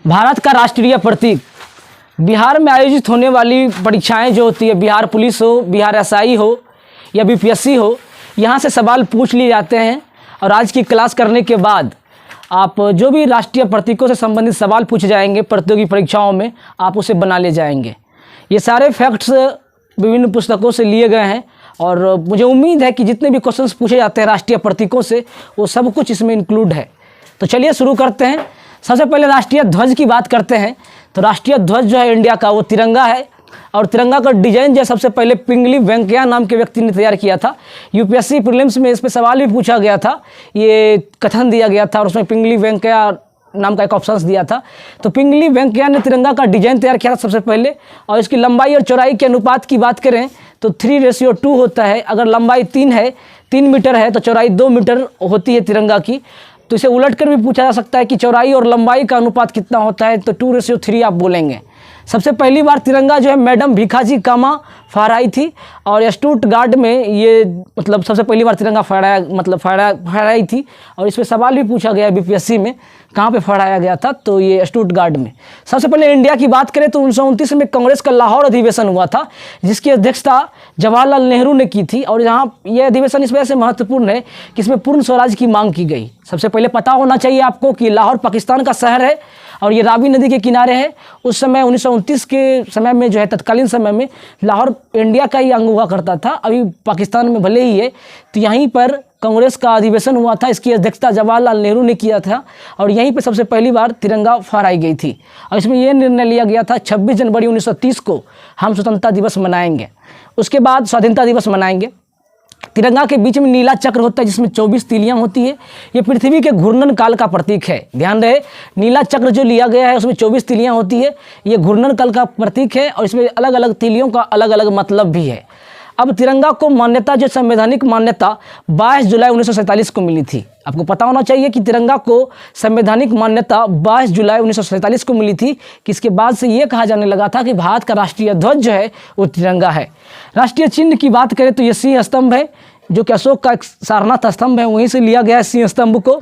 भारत का राष्ट्रीय प्रतीक। बिहार में आयोजित होने वाली परीक्षाएं जो होती है, बिहार पुलिस हो, बिहार एसआई हो या बीपीएससी हो, यहाँ से सवाल पूछ लिए जाते हैं और आज की क्लास करने के बाद आप जो भी राष्ट्रीय प्रतीकों से संबंधित सवाल पूछे जाएंगे प्रतियोगी परीक्षाओं में, आप उसे बना ले जाएंगे। ये सारे फैक्ट्स विभिन्न पुस्तकों से लिए गए हैं और मुझे उम्मीद है कि जितने भी क्वेश्चंस पूछे जाते हैं राष्ट्रीय प्रतीकों से, वो सब कुछ इसमें इंक्लूड है। तो चलिए शुरू करते हैं। सबसे पहले राष्ट्रीय ध्वज की बात करते हैं। तो राष्ट्रीय ध्वज जो है इंडिया का, वो तिरंगा है और तिरंगा का डिजाइन जो है सबसे पहले पिंगली वेंकैया नाम के व्यक्ति ने तैयार किया था। यूपीएससी प्रीलिम्स में इस पर सवाल भी पूछा गया था, ये कथन दिया गया था और उसमें पिंगली वेंकैया नाम का एक ऑप्शन दिया था। तो पिंगली वेंकैया ने तिरंगा का डिजाइन तैयार किया था सबसे पहले। और इसकी लंबाई और चौड़ाई के अनुपात की बात करें तो 3:2 होता है। अगर लंबाई 3 मीटर है तो चौड़ाई 2 मीटर होती है तिरंगा की। तो इसे उलट कर भी पूछा जा सकता है कि चौड़ाई और लंबाई का अनुपात कितना होता है, तो 2:3 आप बोलेंगे। सबसे पहली बार तिरंगा जो है मैडम भीखाजी कामा फहराई थी और स्टुटगार्ट में ये सबसे पहली बार तिरंगा फहराई थी। और इसमें सवाल भी पूछा गया बीपीएससी में, कहाँ पे फहराया गया था, तो ये स्टुटगार्ट में। सबसे पहले इंडिया की बात करें तो 1929 में कांग्रेस का लाहौर अधिवेशन हुआ था, जिसकी अध्यक्षता जवाहरलाल नेहरू ने की थी। और यहाँ यह अधिवेशन इस वजह से महत्वपूर्ण है कि इसमें पूर्ण स्वराज की मांग की गई। सबसे पहले पता होना चाहिए आपको कि लाहौर पाकिस्तान का शहर है और ये रावी नदी के किनारे है। उस समय 1929 के समय में जो है, तत्कालीन समय में लाहौर इंडिया का ही अंग हुआ करता था, अभी पाकिस्तान में भले ही है। तो यहीं पर कांग्रेस का अधिवेशन हुआ था, इसकी अध्यक्षता जवाहरलाल नेहरू ने किया था और यहीं पर सबसे पहली बार तिरंगा फहराई गई थी। और इसमें यह निर्णय लिया गया था 26 जनवरी 1930 को हम स्वतंत्रता दिवस मनाएंगे, उसके बाद स्वाधीनता दिवस मनाएंगे। तिरंगा के बीच में नीला चक्र होता है जिसमें 24 तीलियां होती है। ये पृथ्वी के घूर्णन काल का प्रतीक है। ध्यान रहे, नीला चक्र जो लिया गया है उसमें 24 तीलियां होती है। ये घूर्णन काल का प्रतीक है और इसमें अलग अलग तीलियों का अलग अलग मतलब भी है। अब तिरंगा को मान्यता, जो संवैधानिक मान्यता 22 जुलाई 1947 को मिली थी। आपको पता होना चाहिए कि तिरंगा को संवैधानिक मान्यता 22 जुलाई 1947 को मिली थी, कि इसके बाद से ये कहा जाने लगा था कि भारत का राष्ट्रीय ध्वज जो है वो तिरंगा है। राष्ट्रीय चिन्ह की बात करें तो ये सिंह स्तंभ है, जो कि अशोक का एक सारनाथ स्तंभ है, वहीं से लिया गया है सिंह स्तंभ को।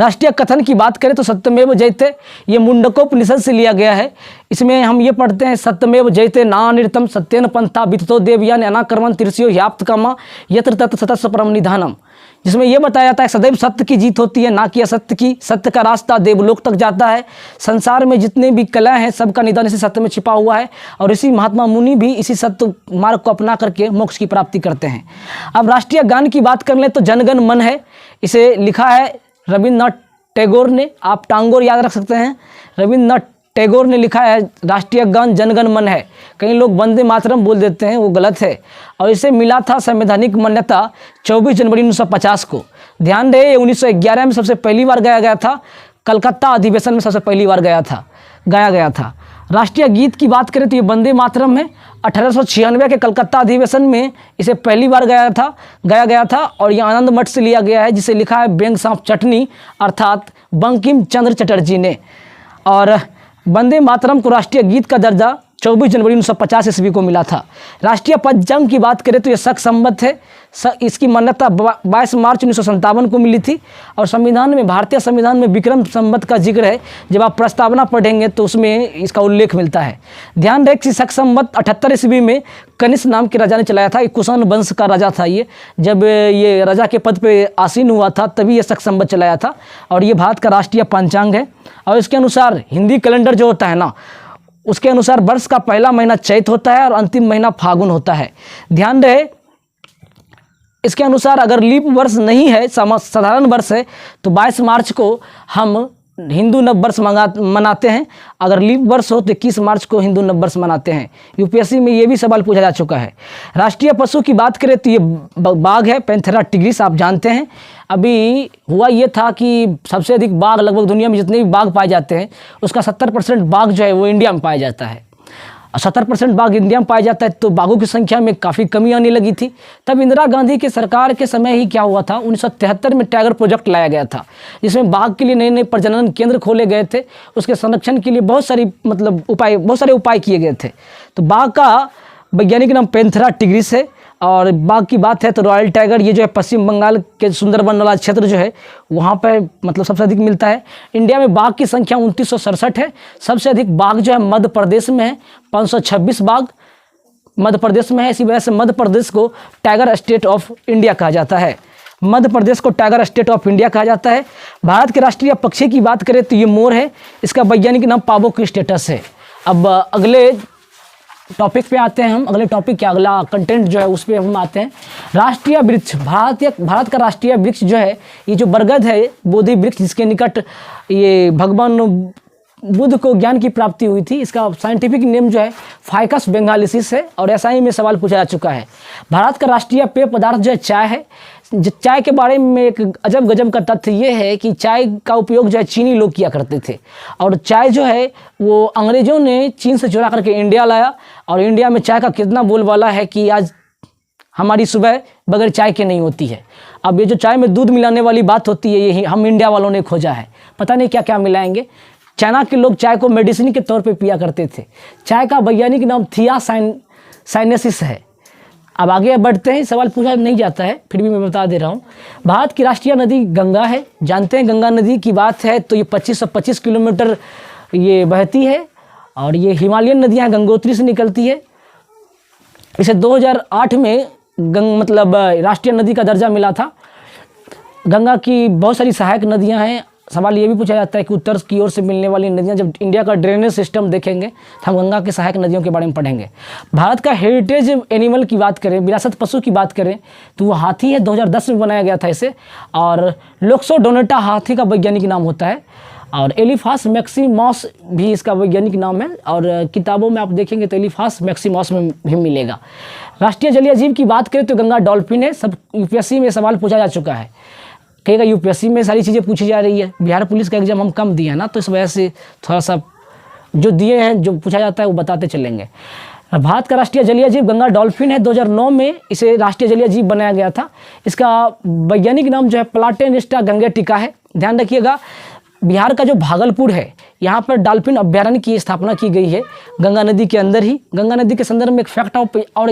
राष्ट्रीय कथन की बात करें तो सत्यमेव जयते, ये मुंडकोपनिषद से लिया गया है। इसमें हम ये पढ़ते हैं, सत्यमेव जयते नानिर्तम सत्येन पंथा विततो देवयान अनाक्रमण तिरस्यो ह्याप्त कामा यत्र तत् सतस्य परम निधानम, जिसमें यह बताया जाता है सदैव सत्य की जीत होती है, ना कि असत्य की। सत्य का रास्ता देवलोक तक जाता है। संसार में जितने भी कला हैं सबका निदान इसी सत्य में छिपा हुआ है और इसी महात्मा मुनि भी इसी सत्य मार्ग को अपना करके मोक्ष की प्राप्ति करते हैं। अब राष्ट्रीय गान की बात कर लें तो जनगण मन है। इसे लिखा है रविन्द्रनाथ टैगोर ने। आप टांगोर याद रख सकते हैं। रविन्द्रनाथ टैगोर ने लिखा है राष्ट्रीय गान जनगण मन है। कई लोग वंदे मातरम बोल देते हैं, वो गलत है। और इसे मिला था संवैधानिक मान्यता 24 जनवरी 1950 को। ध्यान रहे, 1911 में सबसे पहली बार गाया गया था। कलकत्ता अधिवेशन में सबसे पहली बार गाया गया था। राष्ट्रीय गीत की बात करें तो ये वंदे मातरम है। 1896 के कलकत्ता अधिवेशन में इसे पहली बार गाया गया था और यह आनंद मठ से लिया गया है, जिसे लिखा है बेंग सांप चटनी अर्थात बंकिम चंद्र चटर्जी ने। और वंदे मातरम को राष्ट्रीय गीत का दर्जा 24 जनवरी 1950 ईस्वी को मिला था। राष्ट्रीय पंचांग की बात करें तो यह शक संवत है। इसकी मान्यता 22 मार्च 1957 को मिली थी। और संविधान में, भारतीय संविधान में विक्रम संवत का जिक्र है। जब आप प्रस्तावना पढ़ेंगे तो उसमें इसका उल्लेख मिलता है। ध्यान रहे कि शक संवत 78 ईस्वी में कनिष्क नाम के राजा ने चलाया था। कुषाण वंश का राजा था ये। जब ये राजा के पद पर आसीन हुआ था तभी ये शक संवत चलाया था। और ये भारत का राष्ट्रीय पंचांग है। और इसके अनुसार हिंदी कैलेंडर जो होता है ना, उसके अनुसार वर्ष का पहला महीना चैत होता है और अंतिम महीना फागुन होता है। ध्यान रहे, इसके अनुसार अगर लीप वर्ष नहीं है, साधारण वर्ष है, तो 22 मार्च को हम हिंदू नव वर्ष मनाते हैं। अगर लीप वर्ष हो तो 21 मार्च को हिंदू नव वर्ष मनाते हैं। यूपीएससी में ये भी सवाल पूछा जा चुका है। राष्ट्रीय पशु की बात करें तो ये बाघ है, पैंथेरा टिग्रिस, आप जानते हैं। अभी हुआ ये था कि सबसे अधिक बाघ, लगभग दुनिया में जितने भी बाघ पाए जाते हैं उसका 70% बाघ जो है वो इंडिया में पाया जाता है। 70% बाघ इंडिया में पाया जाता है, तो बाघों की संख्या में काफ़ी कमी आने लगी थी। तब इंदिरा गांधी के सरकार के समय ही क्या हुआ था, 1973 में टाइगर प्रोजेक्ट लाया गया था, जिसमें बाघ के लिए नए नए प्रजनन केंद्र खोले गए थे। उसके संरक्षण के लिए बहुत सारे उपाय किए गए थे। तो बाघ का वैज्ञानिक नाम पैंथेरा टिग्रिस है और बाघ की बात है तो रॉयल टाइगर ये जो है पश्चिम बंगाल के सुंदरबन वाला क्षेत्र जो है वहाँ पर मतलब सबसे अधिक मिलता है। इंडिया में बाघ की संख्या 2967 है। सबसे अधिक बाघ जो है मध्य प्रदेश में है, 526 बाघ मध्य प्रदेश में है। इसी वजह से मध्य प्रदेश को टाइगर स्टेट ऑफ इंडिया कहा जाता है। मध्य प्रदेश को टाइगर स्टेट ऑफ इंडिया कहा जाता है। भारत के राष्ट्रीय पक्षी की बात करें तो ये मोर है। इसका वैज्ञानिक नाम पाबोक स्टेटस है। अब अगले टॉपिक पे आते हैं हम। अगले टॉपिक के अगला कंटेंट जो है उस पर हम आते हैं। राष्ट्रीय वृक्ष, भारत का राष्ट्रीय वृक्ष जो है ये जो बरगद है, बोधि वृक्ष, जिसके निकट ये भगवान बुद्ध को ज्ञान की प्राप्ति हुई थी। इसका साइंटिफिक नेम जो है फाइकस बेंगालिसिस है और SI में सवाल पूछा जा चुका है। भारत का राष्ट्रीय पेय पदार्थ जो है चाय है। चाय के बारे में एक अजब गजब का तथ्य ये है कि चाय का उपयोग जो है चीनी लोग किया करते थे और चाय जो है वो अंग्रेज़ों ने चीन से चुरा करके इंडिया लाया और इंडिया में चाय का कितना बोलबाला है कि आज हमारी सुबह बगैर चाय के नहीं होती है। अब ये जो चाय में दूध मिलाने वाली बात होती है यही हम इंडिया वालों ने खोजा है। पता नहीं क्या क्या मिलाएंगे। चाइना के लोग चाय को मेडिसिन के तौर पे पिया करते थे। चाय का वैज्ञानिक नाम थियासाइनेसिस है। अब आगे बढ़ते हैं, सवाल पूछा नहीं जाता है फिर भी मैं बता दे रहा हूँ। भारत की राष्ट्रीय नदी गंगा है। जानते हैं गंगा नदी की बात है तो ये 2525 किलोमीटर ये बहती है और ये हिमालयन नदियाँ गंगोत्री से निकलती है। इसे 2008 में राष्ट्रीय नदी का दर्जा मिला था। गंगा की बहुत सारी सहायक नदियाँ हैं। सवाल ये भी पूछा जाता है कि उत्तर की ओर से मिलने वाली नदियां, जब इंडिया का ड्रेनेज सिस्टम देखेंगे तो हम गंगा के सहायक नदियों के बारे में पढ़ेंगे। भारत का हेरिटेज एनिमल की बात करें, विरासत पशु की बात करें तो वो हाथी है। 2010 में बनाया गया था इसे और लोक्सोडोनेटा हाथी का वैज्ञानिक नाम होता है और एलिफास मैक्सिमॉस भी इसका वैज्ञानिक नाम है और किताबों में आप देखेंगे तो एलिफास मैक्सिमॉस में भी मिलेगा। राष्ट्रीय जलीय जीव की बात करें तो गंगा डॉल्फिन है। सब UPSC में सवाल पूछा जा चुका है। कहेगा UPSC में सारी चीज़ें पूछी जा रही है। बिहार पुलिस का एग्जाम हम कम दिए हैं ना तो इस वजह से थोड़ा सा जो दिए हैं जो पूछा जाता है वो बताते चलेंगे। भारत का राष्ट्रीय जलीय जीव गंगा डॉल्फिन है। 2009 में इसे राष्ट्रीय जलीय जीव बनाया गया था। इसका वैज्ञानिक नाम जो है प्लाटेनिस्टा गंगेटिका है। ध्यान रखिएगा बिहार का जो भागलपुर है यहाँ पर डॉल्फिन अभ्यारण्य की स्थापना की गई है गंगा नदी के अंदर ही। गंगा नदी के संदर्भ में एक फैक्ट और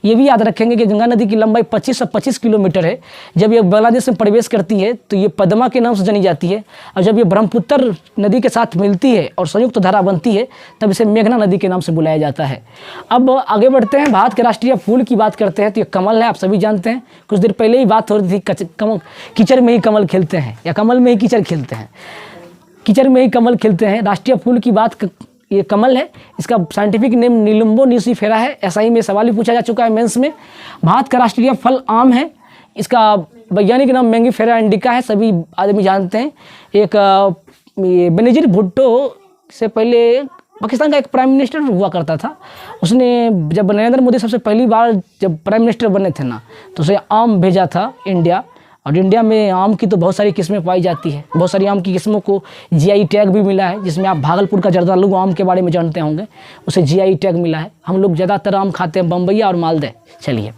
ये भी याद रखेंगे कि गंगा नदी की लंबाई 25 किलोमीटर है। जब ये बांग्लादेश में प्रवेश करती है तो ये पद्मा के नाम से जानी जाती है और जब ये ब्रह्मपुत्र नदी के साथ मिलती है और संयुक्त धारा बनती है तब इसे मेघना नदी के नाम से बुलाया जाता है। अब आगे बढ़ते हैं। भारत के राष्ट्रीय फूल की बात करते हैं तो ये कमल है। आप सभी जानते हैं, कुछ देर पहले ही बात हो रही थी कीचड़ में ही कमल खिलते हैं या कमल में ही कीचड़ खिलते हैं। कीचड़ में ही कमल खिलते हैं। राष्ट्रीय फूल की बात ये कमल है। इसका साइंटिफिक नेम निलुम्बो निसिफेरा है। SI में सवाल भी पूछा जा चुका है मेंस में। भारत का राष्ट्रीय फल आम है। इसका वैज्ञानिक नाम मैंगीफेरा इंडिका है। सभी आदमी जानते हैं। एक ये बेनजीर भुट्टो से पहले पाकिस्तान का एक प्राइम मिनिस्टर हुआ करता था। उसने जब नरेंद्र मोदी सबसे पहली बार जब प्राइम मिनिस्टर बने थे ना तो उसे आम भेजा था इंडिया और इंडिया में आम की तो बहुत सारी किस्में पाई जाती है। बहुत सारी आम की किस्मों को GI टैग भी मिला है, जिसमें आप भागलपुर का जर्दालू आम के बारे में जानते होंगे, उसे GI टैग मिला है। हम लोग ज़्यादातर आम खाते हैं बम्बैया और मालदह। चलिए,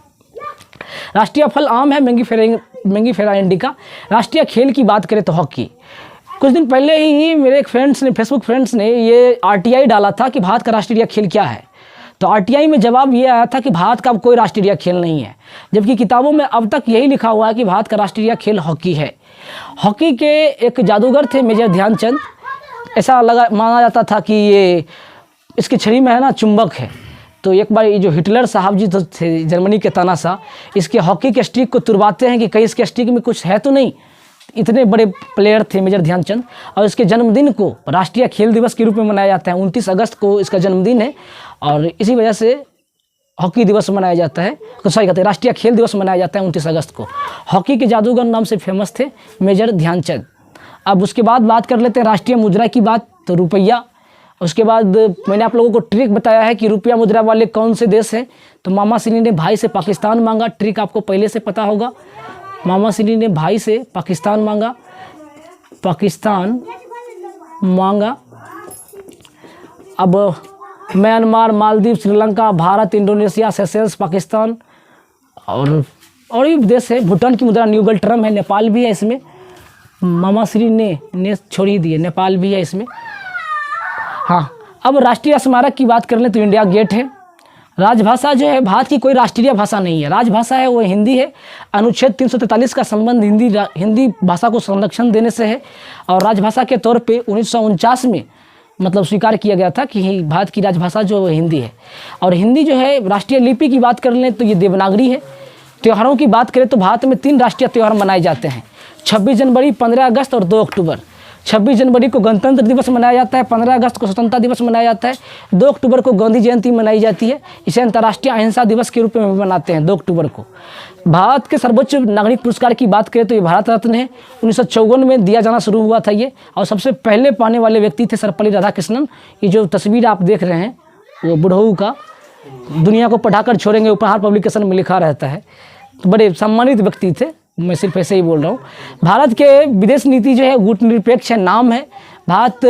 राष्ट्रीय फल आम है मैंगीफेरा इंडिका। राष्ट्रीय खेल की बात करें तो हॉकी। कुछ दिन पहले ही मेरे एक फ्रेंड्स ने, फेसबुक फ्रेंड्स ने ये RTI डाला था कि भारत का राष्ट्रीय खेल क्या है। तो RTI में जवाब ये आया था कि भारत का कोई राष्ट्रीय खेल नहीं है, जबकि किताबों में अब तक यही लिखा हुआ है कि भारत का राष्ट्रीय खेल हॉकी है। हॉकी के एक जादूगर थे मेजर ध्यानचंद। ऐसा माना जाता था कि ये इसकी छड़ी में है ना चुंबक है। तो एक बार ये जो हिटलर साहब जी तो थे जर्मनी के तानाशाह, इसके हॉकी के स्टिक को तुरवाते हैं कि कहीं इसके स्टिक में कुछ है तो नहीं। इतने बड़े प्लेयर थे मेजर ध्यानचंद और इसके जन्मदिन को राष्ट्रीय खेल दिवस के रूप में मनाया जाता है। 29 अगस्त को इसका जन्मदिन है और इसी वजह से हॉकी दिवस मनाया जाता है। राष्ट्रीय खेल दिवस मनाया जाता है 29 अगस्त को। हॉकी के जादूगर नाम से फेमस थे मेजर ध्यानचंद। अब उसके बाद बात कर लेते हैं राष्ट्रीय मुद्रा की बात, तो रुपया। उसके बाद मैंने आप लोगों को ट्रिक बताया है कि रुपया मुद्रा वाले कौन से देश हैं। तो मामा सिनी ने भाई से पाकिस्तान मांगा। ट्रिक आपको पहले से पता होगा। मामा सिनी ने भाई से पाकिस्तान मांगा। अब Myanmar, Maldives, Sri Lanka, Bharat, Indonesia, Seychelles, Pakistan और भी देश है। भूटान की मुद्रा न्यूगल टर्म है। नेपाल भी है इसमें। मामा श्री ने छोड़ ही दिए, नेपाल भी है इसमें। हाँ, अब राष्ट्रीय स्मारक की बात कर लें तो इंडिया गेट है। राजभाषा जो है भारत की कोई राष्ट्रीय भाषा नहीं है। राजभाषा है वो हिंदी है। अनुच्छेद 343 का संबंध हिंदी भाषा को संरक्षण देने से है और राजभाषा के तौर पे 1949 में मतलब स्वीकार किया गया था कि भारत की राजभाषा जो हिंदी है। और हिंदी जो है राष्ट्रीय लिपि की बात कर लें तो ये देवनागरी है। त्योहारों की बात करें तो भारत में 3 राष्ट्रीय त्यौहार मनाए जाते हैं, 26 जनवरी, 15 अगस्त और 2 अक्टूबर। 26 जनवरी को गणतंत्र दिवस मनाया जाता है, 15 अगस्त को स्वतंत्रता दिवस मनाया जाता है, 2 अक्टूबर को गांधी जयंती मनाई जाती है। इसे अंतर्राष्ट्रीय अहिंसा दिवस के रूप में मनाते हैं 2 अक्टूबर को। भारत के सर्वोच्च नागरिक पुरस्कार की बात करें तो ये भारत रत्न है। 1954 में दिया जाना शुरू हुआ था ये, और सबसे पहले पाने वाले व्यक्ति थे सर्वपल्ली राधाकृष्णन। ये जो तस्वीर आप देख रहे हैं वो बुढ़ऊ का दुनिया को पढ़ाकर छोड़ेंगे उपहार पब्लिकेशन में लिखा रहता है। तो बड़े सम्मानित व्यक्ति थे, मैं सिर्फ ऐसे ही बोल रहा हूँ। भारत के विदेश नीति जो है गुटनिरपेक्ष नाम है। भारत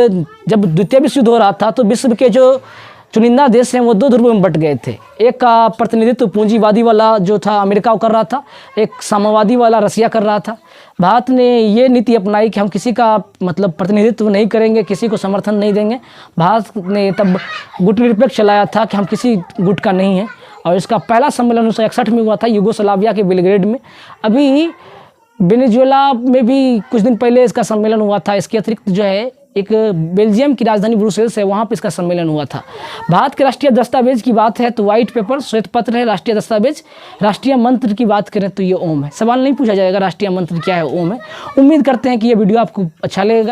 जब द्वितीय विश्व युद्ध हो रहा था तो विश्व के जो चुनिंदा देश हैं वो 2 ध्रुव में बट गए थे। एक का प्रतिनिधित्व पूंजीवादी वाला जो था अमेरिका कर रहा था, एक साम्यवादी वाला रसिया कर रहा था। भारत ने ये नीति अपनाई कि हम किसी का मतलब प्रतिनिधित्व नहीं करेंगे, किसी को समर्थन नहीं देंगे। भारत ने तब गुटनिरपेक्ष चलाया था कि हम किसी गुट का नहीं है, और इसका पहला सम्मेलन 1961 में हुआ था यूगोस्लाविया के बेलग्रेड में। अभी वेनेजुएला में भी कुछ दिन पहले इसका सम्मेलन हुआ था। इसके अतिरिक्त जो है एक बेल्जियम की राजधानी ब्रुसेल्स है, वहाँ पे इसका सम्मेलन हुआ था। भारत के राष्ट्रीय दस्तावेज की बात है तो व्हाइट पेपर श्वेत पत्र है राष्ट्रीय दस्तावेज। राष्ट्रीय मंत्र की बात करें तो ये ओम है। सवाल नहीं पूछा जाएगा राष्ट्रीय मंत्र क्या है, ओम है। उम्मीद करते हैं कि ये वीडियो आपको अच्छा लगेगा।